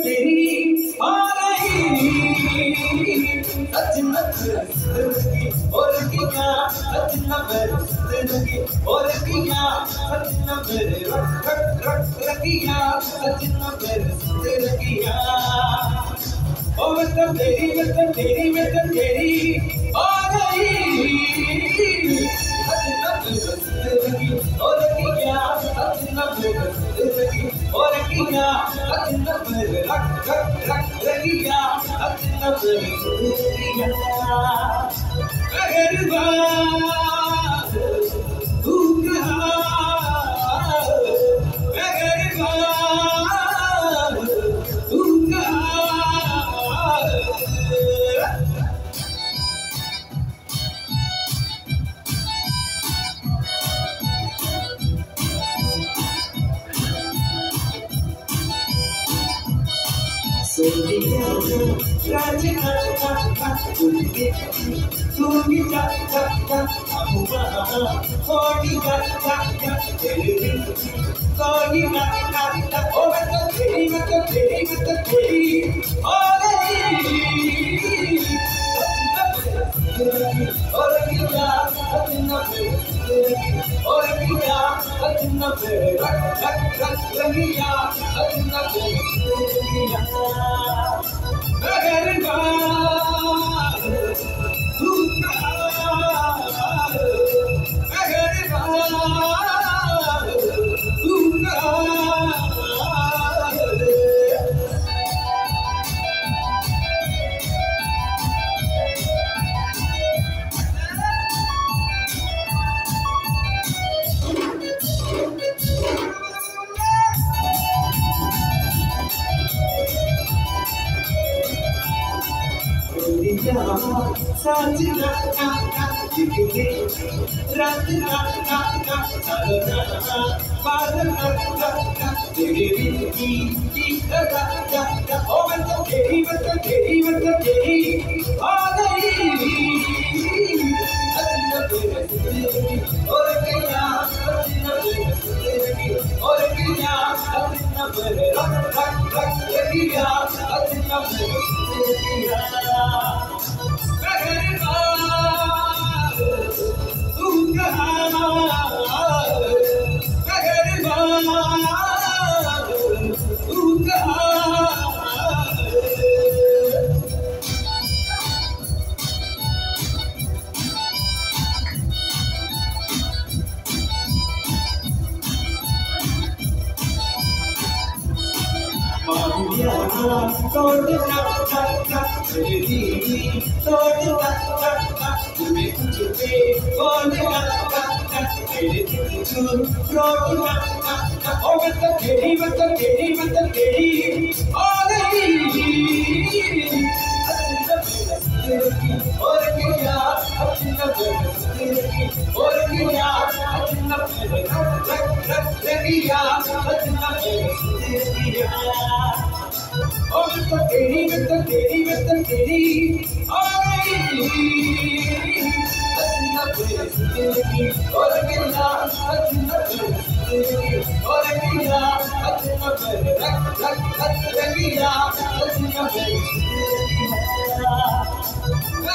तेरी आ रही सच न बरसती और किया सच न बरसती और किया सच न रखिया सच न बरसती ओ मतलब तेरी आ रही सच न बरसती और किया सच न बरसती और किया सच न रखिया सच न बरसती अगर बात तू कहा अगर बात तू कहा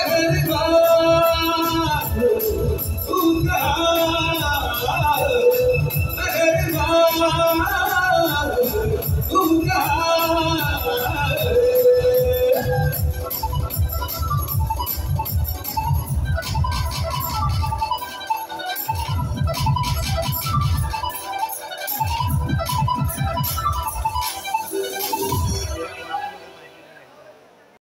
Everybody